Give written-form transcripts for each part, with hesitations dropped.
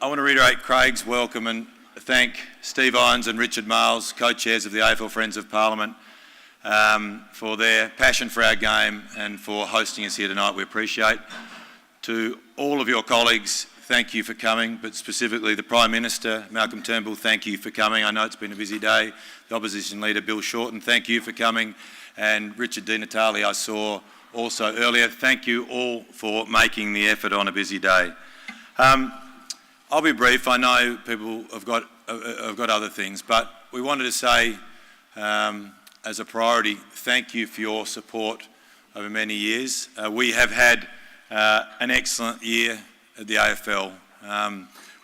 want to reiterate Craig's welcome and thank Steve Irons and Richard Miles, co-chairs of the AFL Friends of Parliament, for their passion for our game and for hosting us here tonight. We appreciate. To all of your colleagues, thank you for coming, but specifically the Prime Minister, Malcolm Turnbull, thank you for coming. I know it's been a busy day. The Opposition Leader, Bill Shorten, thank you for coming. And Richard Di Natale, I saw also earlier. Thank you all for making the effort on a busy day. I'll be brief. I know people have got other things, but we wanted to say, as a priority, thank you for your support over many years. We have had an excellent year at the AFL.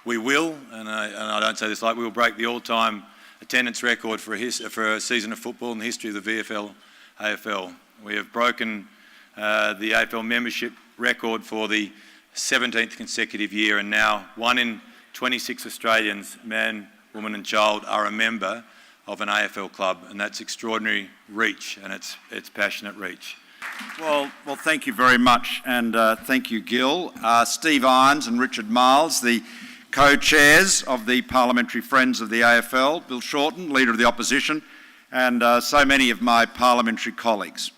We will, and I don't say this lightly, we will break the all-time attendance record for a season of football in the history of the VFL AFL. We have broken the AFL membership record for the 17th consecutive year, and now 1 in 26 Australians, man, woman and child, are a member of an AFL club, and that's extraordinary reach, and it's passionate reach. Well, thank you very much, and thank you, Gil. Steve Irons and Richard Miles, the co-chairs of the Parliamentary Friends of the AFL, Bill Shorten, Leader of the Opposition, and so many of my parliamentary colleagues.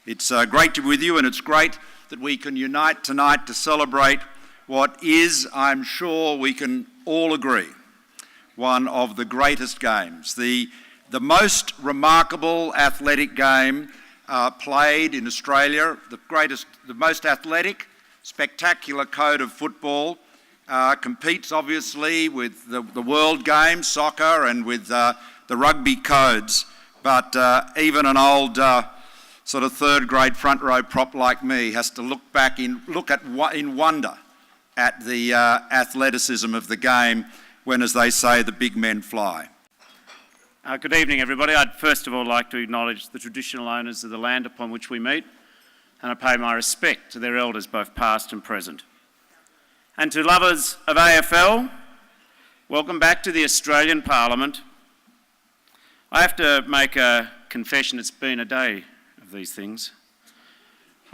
It's great to be with you, and it's great that we can unite tonight to celebrate what is, I'm sure we can all agree, one of the greatest games, the most remarkable athletic game played in Australia, the most athletic, spectacular code of football, competes obviously with the world game, soccer, and with the rugby codes, but even an old sort of third grade front row prop like me has to look in wonder at the athleticism of the game when, as they say, the big men fly. Good evening, everybody. I'd first of all like to acknowledge the traditional owners of the land upon which we meet, and I pay my respect to their elders, both past and present. And to lovers of AFL, welcome back to the Australian Parliament. I have to make a confession, it's been a day of these things.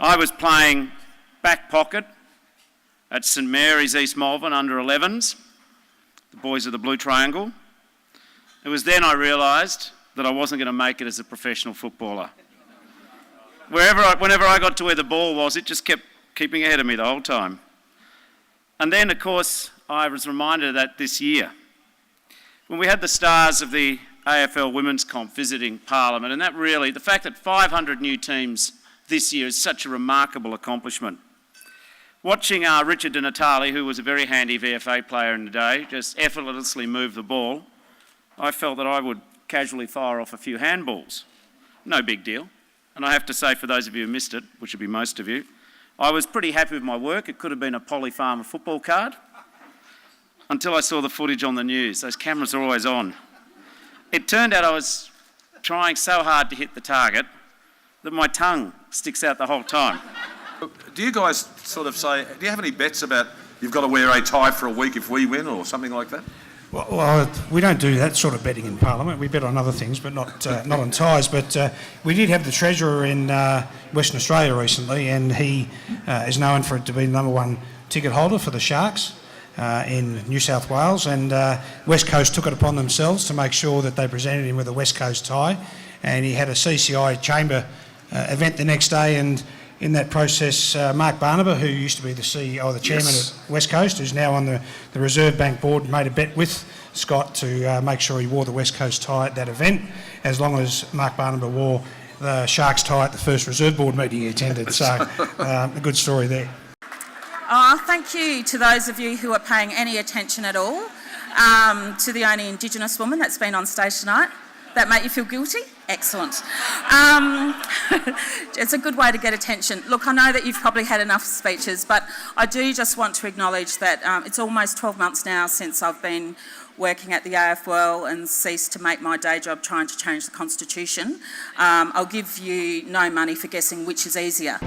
I was playing back pocket at St Mary's East Malvern under 11s, the boys of the Blue Triangle. It was then I realised that I wasn't going to make it as a professional footballer. Whenever I got to where the ball was, it just kept keeping ahead of me the whole time. And then, of course, I was reminded of that this year, when we had the stars of the AFL Women's Comp visiting Parliament, and that really, the fact that 500 new teams this year is such a remarkable accomplishment. Watching Richard Di Natale, who was a very handy VFA player in the day, just effortlessly move the ball, I felt that I would casually fire off a few handballs. No big deal. And I have to say, for those of you who missed it, which would be most of you, I was pretty happy with my work. It could have been a Polly Farmer football card until I saw the footage on the news. Those cameras are always on. It turned out I was trying so hard to hit the target that my tongue sticks out the whole time. Do you guys sort of say, do you have any bets about you've got to wear a tie for a week if we win or something like that? Well, we don't do that sort of betting in Parliament. We bet on other things, but not on ties. But we did have the Treasurer in Western Australia recently, and he is known for it to be the #1 ticket holder for the Sharks in New South Wales. And West Coast took it upon themselves to make sure that they presented him with a West Coast tie. And he had a CCI chamber event the next day, and in that process, Mark Barnaba, who used to be the CEO, the chairman at West Coast, who's now on the Reserve Bank board, made a bet with Scott to make sure he wore the West Coast tie at that event, as long as Mark Barnaba wore the Sharks tie at the first Reserve Board meeting he attended. So a good story there. Thank you to those of you who are paying any attention at all to the only Indigenous woman that's been on stage tonight. That make you feel guilty? Excellent. It's a good way to get attention. Look, I know that you've probably had enough speeches, but I do just want to acknowledge that it's almost 12 months now since I've been working at the AFL and ceased to make my day job trying to change the Constitution. I'll give you no money for guessing which is easier.